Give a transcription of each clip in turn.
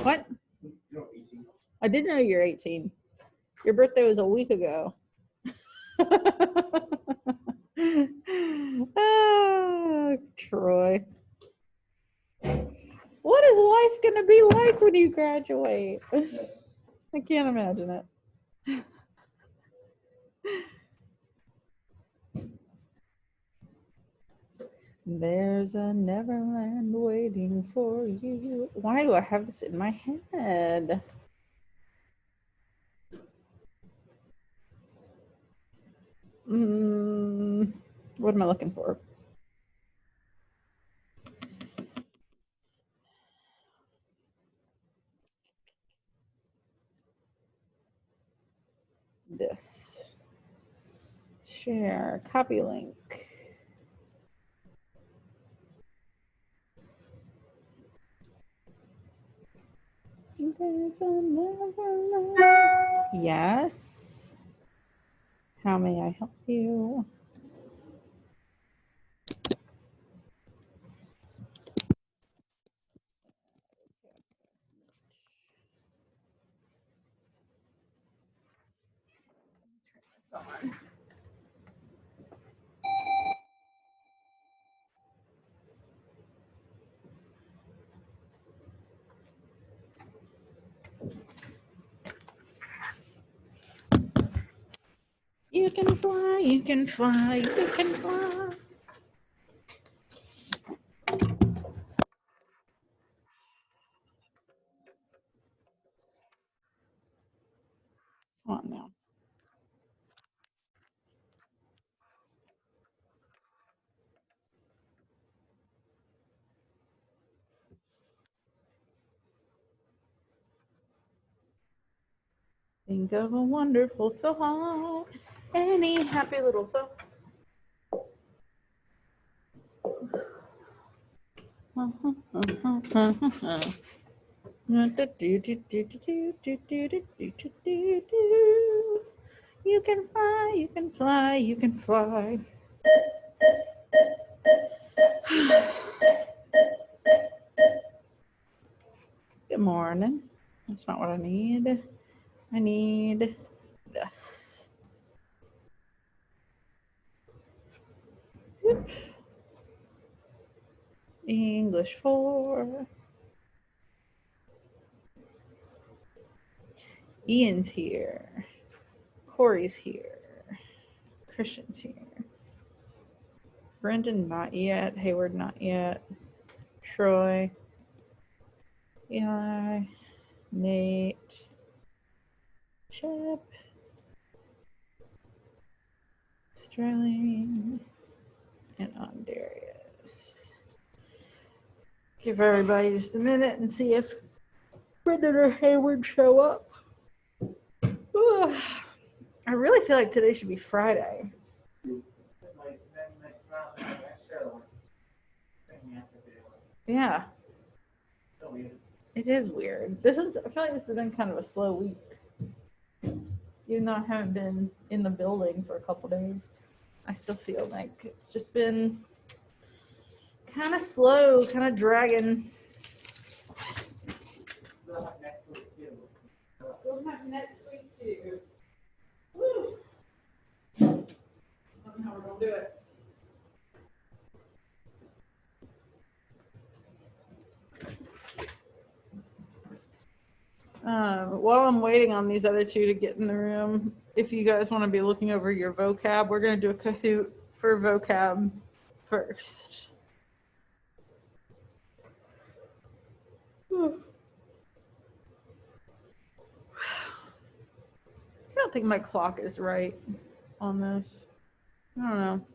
What? I did know you're 18. Your birthday was a week ago. Oh, Troy. What is life going to be like when you graduate? I can't imagine it. There's a Neverland waiting for you. Why do I have this in my head? What am I looking for? This. Share. Copy link. Yes. How may I help you? You can fly, you can fly, you can fly. Come on now. Think of a wonderful thought. Any happy little thought. You can fly, you can fly, you can fly. Good morning. That's not what I need. I need this. Whoop. English 4. Ian's here. Corey's here. Christian's here. Brendan, not yet. Hayward, not yet. Troy. Eli. Nate. Chip. Sterling. And Andarius. Give everybody just a minute and see if Brendan or Hayward show up. Ugh. I really feel like today should be Friday. Yeah. It is weird. I feel like this has been kind of a slow week. Even though I haven't been in the building for a couple days, I still feel like it's just been kind of slow, kind of dragging. Still have next week too. Woo. I don't know how we're gonna do it. While I'm waiting on these other two to get in the room, if you guys want to be looking over your vocab, we're going to do a Kahoot for vocab first. I don't think my clock is right on this. I don't know.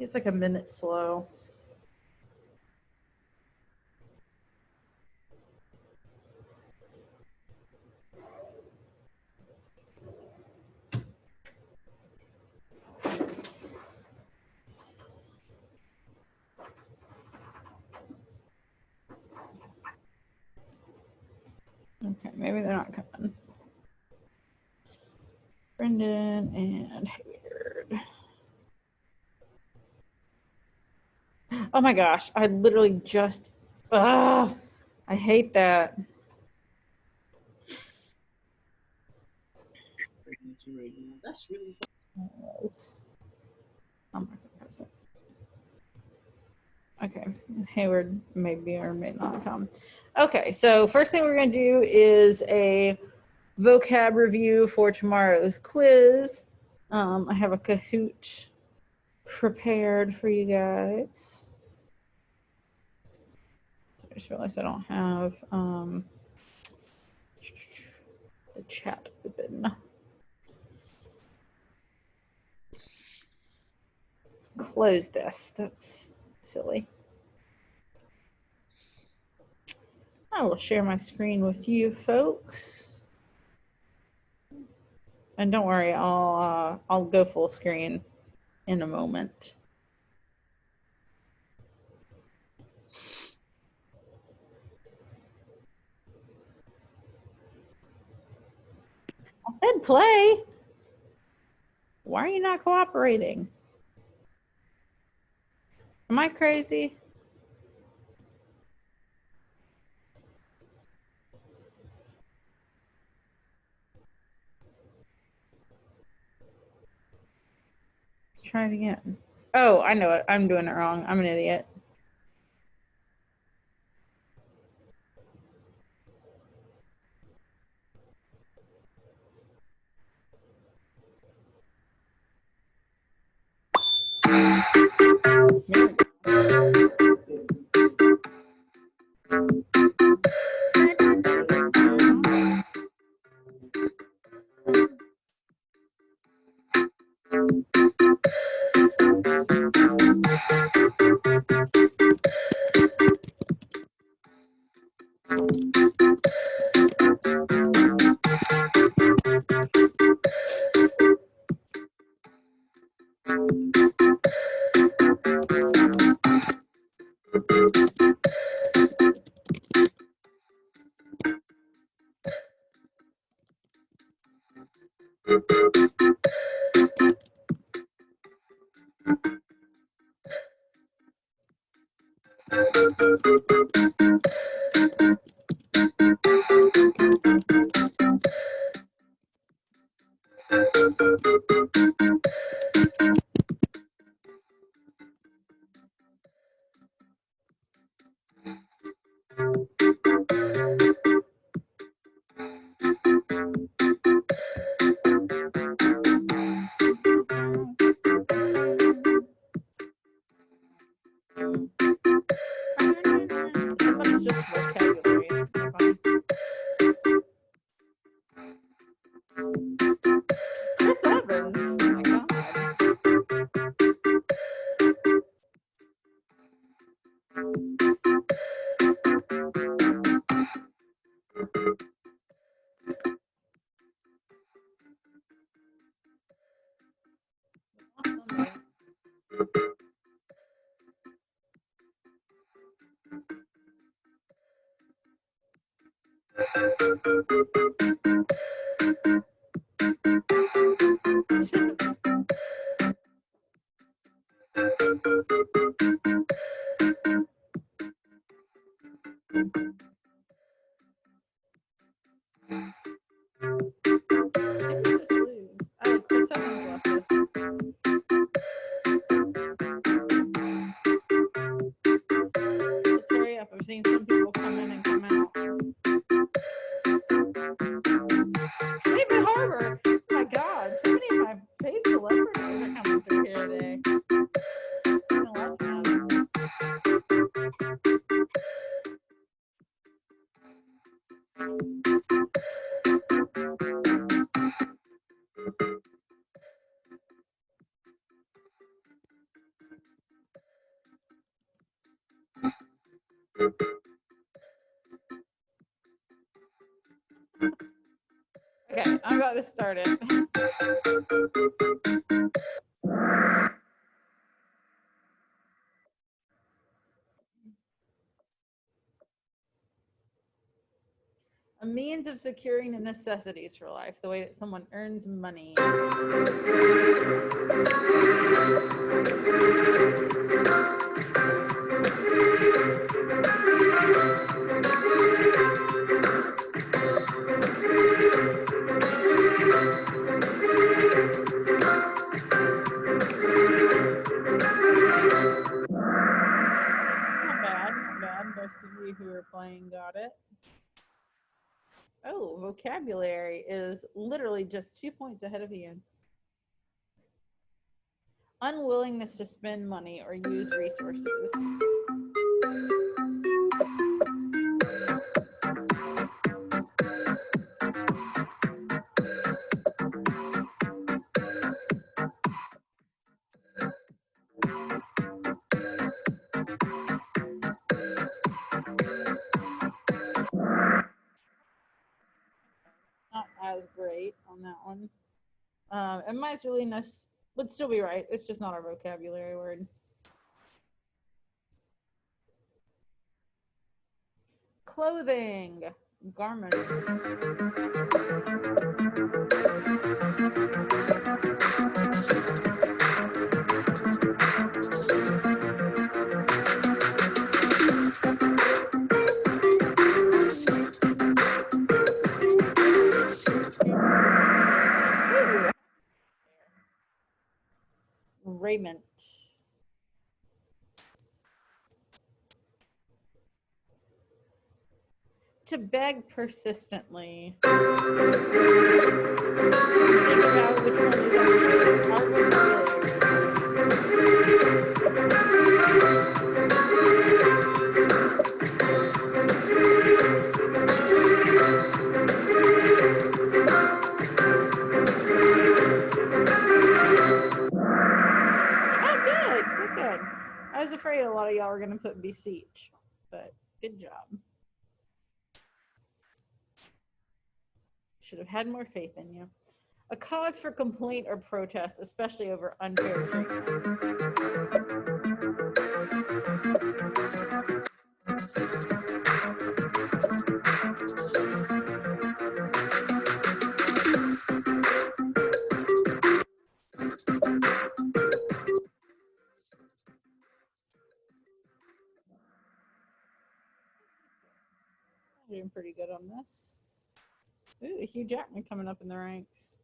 It's like a minute slow. Okay, maybe they're not coming. Brendan and Hayward. Oh my gosh, I literally just Ugh, I hate that. That's really fun. I'm not gonna press it. Okay, Hayward maybe or may not come. Okay, so first thing we're gonna do is a vocab review for tomorrow's quiz. I have a Kahoot prepared for you guys. I just realized I don't have the chat open. Close this. That's silly. I will share my screen with you folks. And don't worry, I'll go full screen in a moment. I said play. Why are you not cooperating? Am I crazy? Let's try it again. Oh, I know it. I'm doing it wrong. I'm an idiot. Somebody's just vocabulary. It's kind of funny. Chris Evans. Oh my God. Oh, Chris Evans left us. Let's hurry up. I've seen some people come in and come out. David Harbour. Oh my God. So many of my fave celebrities are coming through here today. I love them. Okay, I'm about to start it. A means of securing the necessities for life, the way that someone earns money. most of you who are playing got it. Oh, vocabulary is literally just 2 points ahead of Ian. Unwillingness to spend money or use resources. Not as great on that one. And miserliness would still be right. It's just not our vocabulary word. Clothing, garments. Ooh. Raiment. To beg persistently. Think about which one is actually our vocabulary. Oh, good. I was afraid a lot of y'all were going to put beseech, but good job. Should have had more faith in you. A cause for complaint or protest, especially over unfair treatment. I'm doing pretty good on this. Ooh, Hugh Jackman coming up in the ranks.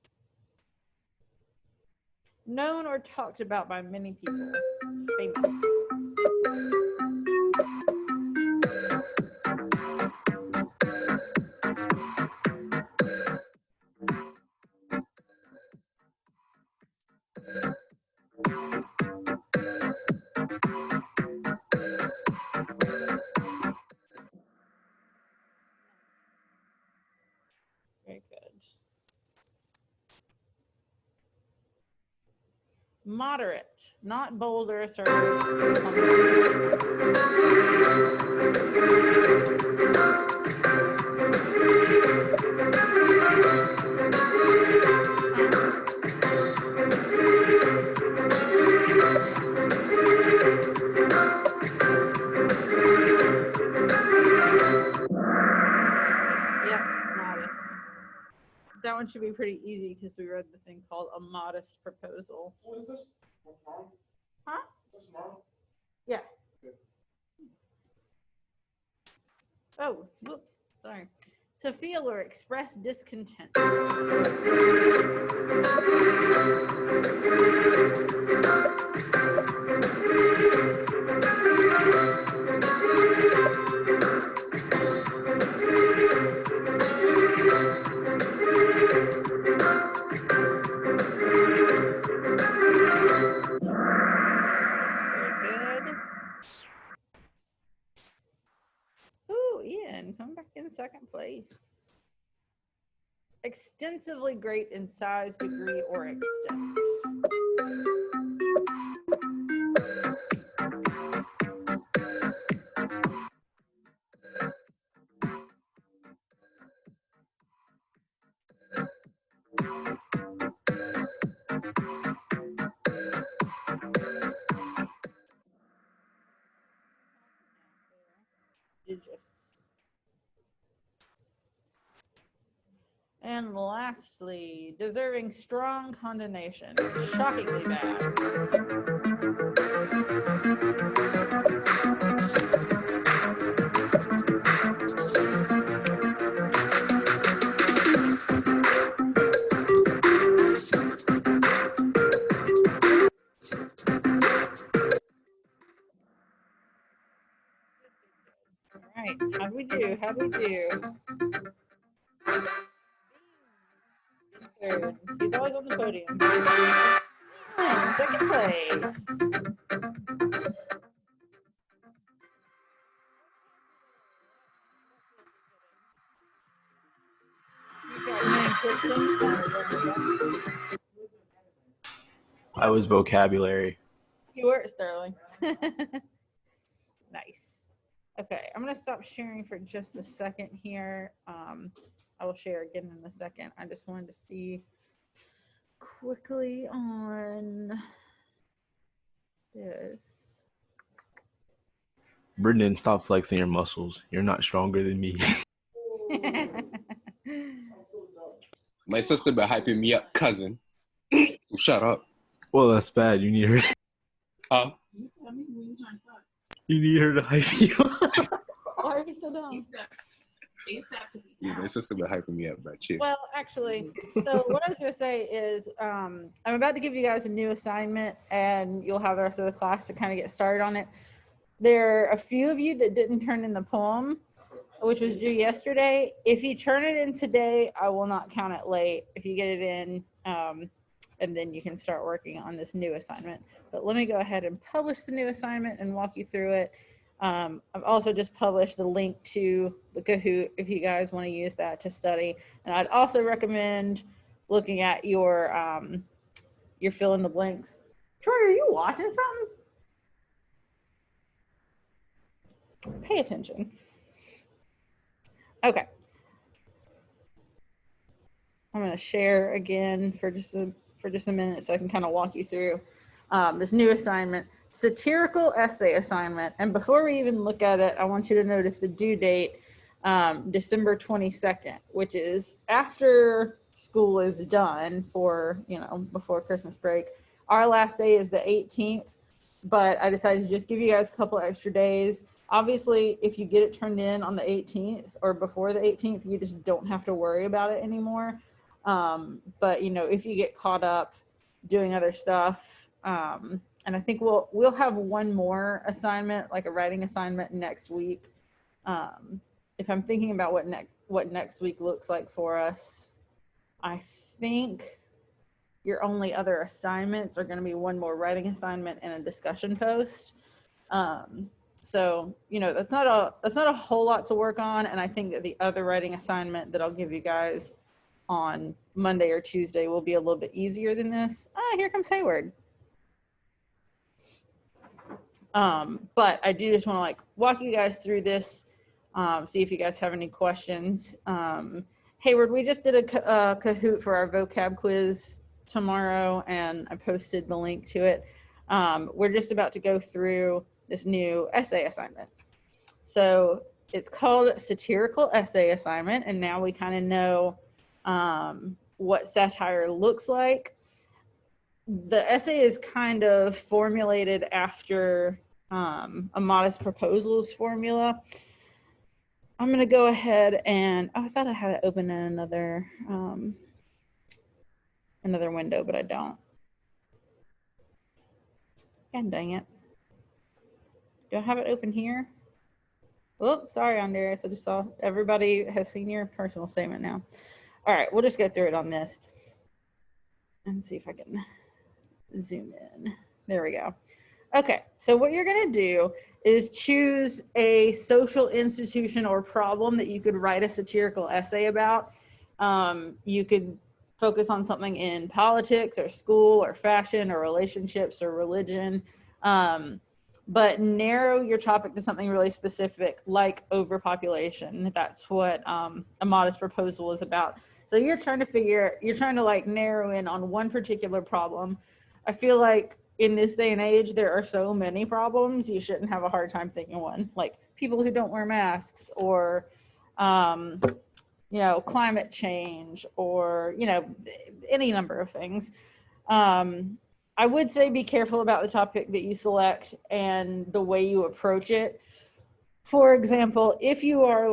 Known or talked about by many people. Famous. Very good. Moderate, not bold or assertive. Yep, modest. That one should be pretty easy because we read the thing called A Modest Proposal. What is this? Tomorrow? Huh? Is this tomorrow? Yeah. Good. Oh, whoops. Sorry. To feel or express discontent. Very good. Ooh, Ian, come back in second place. Extensively great in size, degree, or extent. And lastly, deserving strong condemnation. Shockingly bad. right, how'd we do? How'd we do? Third. He's always on the podium. In second place. You got me and Kristen. I was vocabulary. You were, Sterling. Nice. Okay, I'm gonna stop sharing for just a second here. I will share again in a second. I just wanted to see quickly on this. Brendan, stop flexing your muscles. You're not stronger than me. My sister been hyping me up, cousin. Shut up. Well, that's bad. You need her. Huh? Tell me when you trying to start. You need her to hype you up. Why are you so dumb? Yeah, my sister been hyping me up, but chill. Well, actually, so what I was going to say is I'm about to give you guys a new assignment, and you'll have the rest of the class to kind of get started on it. There are a few of you that didn't turn in the poem, which was due yesterday. If you turn it in today, I will not count it late. If you get it in, and then you can start working on this new assignment. But let me go ahead and publish the new assignment and walk you through it. I've also just published the link to the Kahoot if you guys want to use that to study. And I'd also recommend looking at your fill in the blanks. Troy, are you watching something? Pay attention. Okay. I'm going to share again for just a minute so I can kind of walk you through this new assignment, satirical essay assignment. And before we even look at it, I want you to notice the due date, December 22nd, which is after school is done for, before Christmas break. Our last day is the 18th, but I decided to just give you guys a couple extra days. Obviously, if you get it turned in on the 18th or before the 18th, you just don't have to worry about it anymore. But if you get caught up doing other stuff, and I think we'll have one more assignment, like a writing assignment next week. If I'm thinking about what next week looks like for us, I think your only other assignments are going to be one more writing assignment and a discussion post. So that's not a whole lot to work on, and I think that the other writing assignment that I'll give you guys on Monday or Tuesday will be a little bit easier than this. Here comes Hayward. But I do just want to walk you guys through this, see if you guys have any questions. Hayward, we just did a Kahoot for our vocab quiz tomorrow, and I posted the link to it. We're just about to go through this new essay assignment. So it's called satirical essay assignment, and now we kind of know what satire looks like. The essay is kind of formulated after a modest proposals formula. I'm going to go ahead and, I thought I had it open in another window, but I don't. God dang it. Do I have it open here? Oh, sorry, Andreas. I just saw everybody has seen your personal statement now. All right, we'll just go through it on this and see if I can zoom in. There we go. Okay, so what you're going to do is choose a social institution or problem that you could write a satirical essay about. You could focus on something in politics or school or fashion or relationships or religion, but narrow your topic to something really specific like overpopulation. That's what a modest proposal is about. So you're trying to narrow in on one particular problem. I feel like in this day and age, there are so many problems, you shouldn't have a hard time thinking one, like people who don't wear masks, or, climate change, or, any number of things. I would say be careful about the topic that you select and the way you approach it. For example, if you are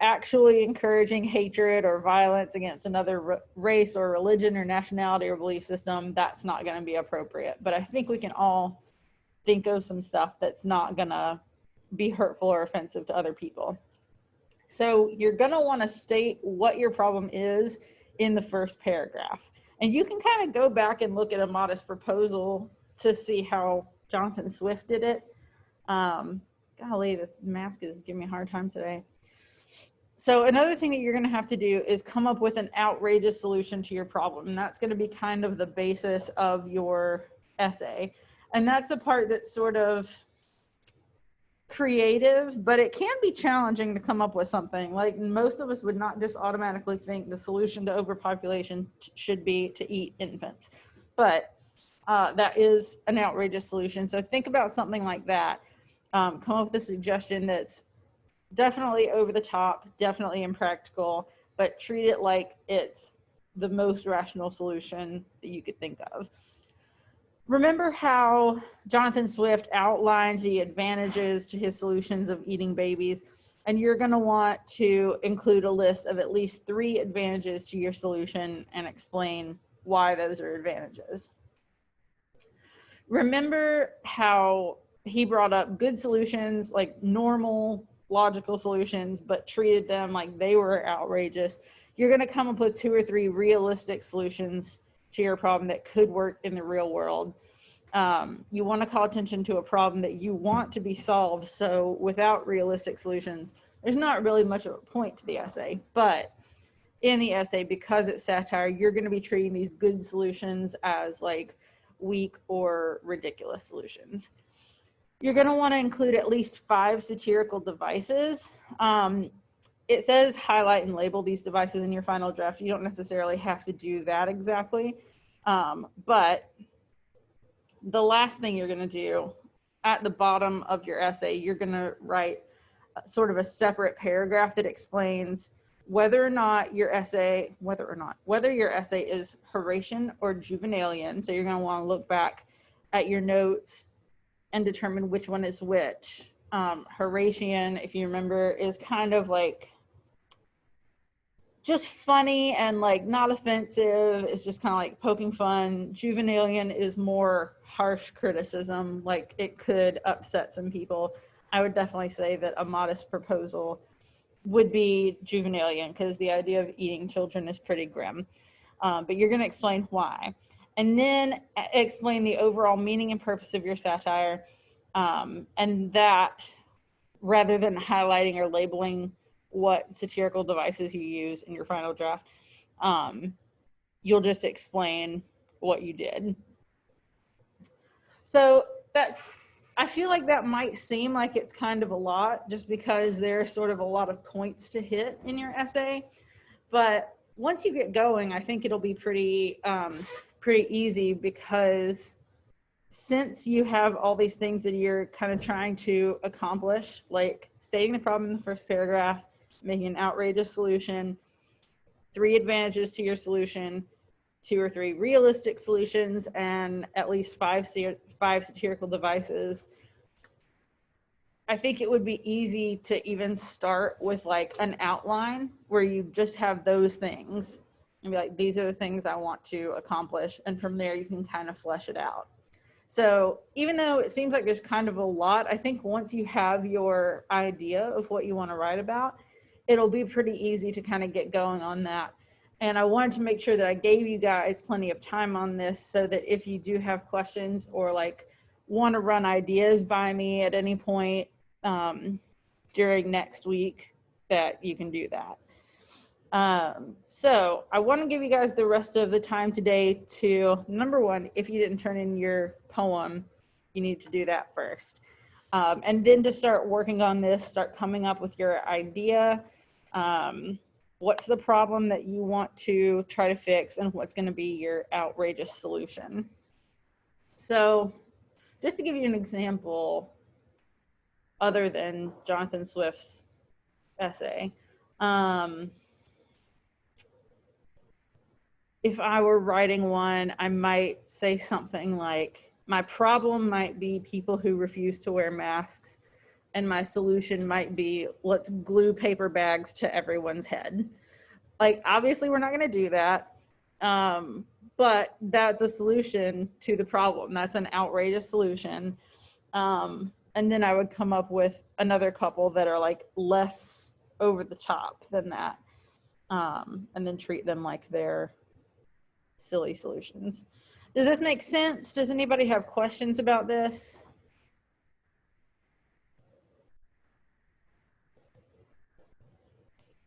actually encouraging hatred or violence against another race or religion or nationality or belief system, that's not going to be appropriate. But I think we can all think of some stuff that's not going to be hurtful or offensive to other people. So you're going to want to state what your problem is in the first paragraph. And you can kind of go back and look at a modest proposal to see how Jonathan Swift did it. Golly, this mask is giving me a hard time today. So another thing that you're going to have to do is come up with an outrageous solution to your problem. And that's going to be kind of the basis of your essay. And that's the part that's sort of creative, but it can be challenging to come up with something. Like most of us would not just automatically think the solution to overpopulation should be to eat infants, but that is an outrageous solution. So think about something like that. Come up with a suggestion that's definitely over the top, definitely impractical, but treat it like it's the most rational solution that you could think of. Remember how Jonathan Swift outlined the advantages to his solutions of eating babies, and you're going to want to include a list of at least 3 advantages to your solution and explain why those are advantages. Remember how he brought up good solutions, like normal, logical solutions, but treated them like they were outrageous. You're going to come up with 2 or 3 realistic solutions to your problem that could work in the real world. You want to call attention to a problem that you want to be solved. So without realistic solutions, there's not really much of a point to the essay. But in the essay, because it's satire, you're going to be treating these good solutions as like weak or ridiculous solutions. You're going to want to include at least 5 satirical devices. It says highlight and label these devices in your final draft. You don't necessarily have to do that exactly. But the last thing you're going to do at the bottom of your essay, you're going to write sort of a separate paragraph that explains whether your essay is Horatian or Juvenalian. So you're going to want to look back at your notes and determine which one is which. Horatian, if you remember, is kind of like just funny and like not offensive. It's just kind of like poking fun. Juvenalian is more harsh criticism, like it could upset some people. I would definitely say that a modest proposal would be Juvenalian because the idea of eating children is pretty grim. But you're going to explain why. And then explain the overall meaning and purpose of your satire. And that, rather than highlighting or labeling what satirical devices you use in your final draft, you'll just explain what you did. So I feel like that might seem like it's kind of a lot just because there's sort of a lot of points to hit in your essay. But once you get going, I think it'll be pretty easy because since you have all these things that you're kind of trying to accomplish, like stating the problem in the first paragraph, making an outrageous solution, 3 advantages to your solution, 2 or 3 realistic solutions, and at least 5 satirical devices, I think it would be easy to even start with like an outline where you just have those things and be like, these are the things I want to accomplish. And from there, you can kind of flesh it out. So even though it seems like there's kind of a lot, I think once you have your idea of what you want to write about, it'll be pretty easy to kind of get going on that. And I wanted to make sure that I gave you guys plenty of time on this so that if you do have questions or like want to run ideas by me at any point during next week, that you can do that. So I want to give you guys the rest of the time today to, number 1, if you didn't turn in your poem, you need to do that first. And then to start working on this, start coming up with your idea. What's the problem that you want to try to fix and what's going to be your outrageous solution? So just to give you an example, other than Jonathan Swift's essay, if I were writing one, I might say something like, my problem might be people who refuse to wear masks, and my solution might be, let's glue paper bags to everyone's head. Like, obviously, we're not going to do that, but that's a solution to the problem. That's an outrageous solution. And then I would come up with another couple that are like less over the top than that. And then treat them like they're silly solutions. Does this make sense? Does anybody have questions about this?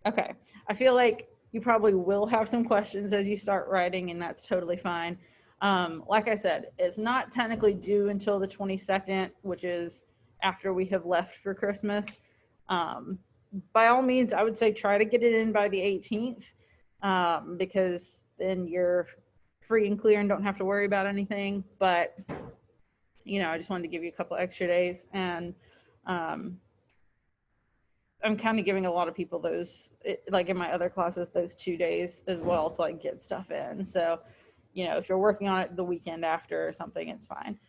Okay. I feel like you probably will have some questions as you start writing, and that's totally fine. Like I said, it's not technically due until the 22nd, which is after we have left for Christmas. By all means, I would say try to get it in by the 18th, because then you're free and clear and don't have to worry about anything. But, you know, I just wanted to give you a couple extra days. And I'm kind of giving a lot of people those, like in my other classes, those 2 days as well to like get stuff in. So, you know, if you're working on it the weekend after or something, it's fine.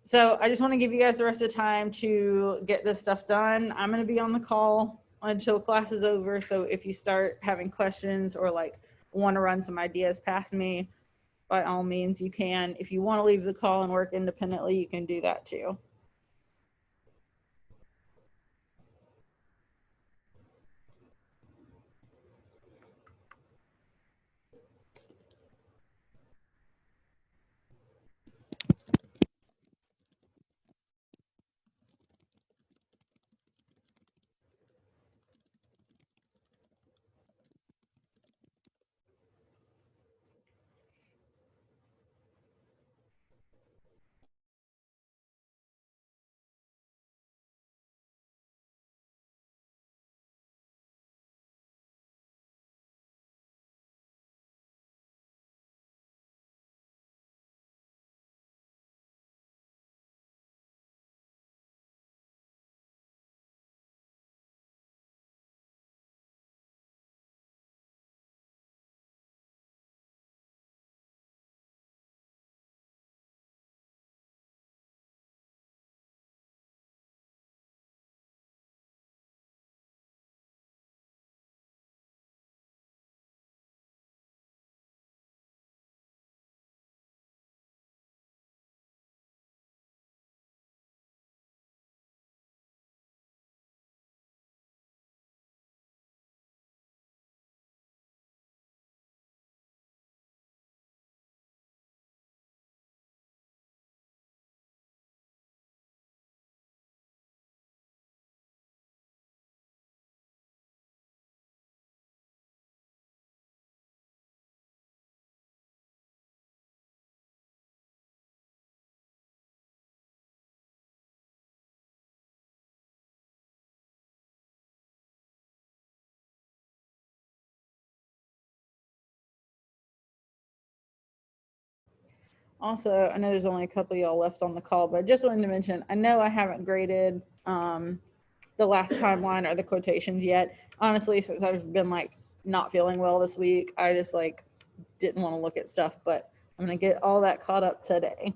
So I just want to give you guys the rest of the time to get this stuff done. I'm going to be on the call until class is over. So if you start having questions or like want to run some ideas past me, by all means you can. If you want to leave the call and work independently, you can do that too. Also, I know there's only a couple of y'all left on the call, but I just wanted to mention, I know I haven't graded the last timeline or the quotations yet. Honestly, since I've been like not feeling well this week, I just like didn't want to look at stuff, but I'm going to get all that caught up today.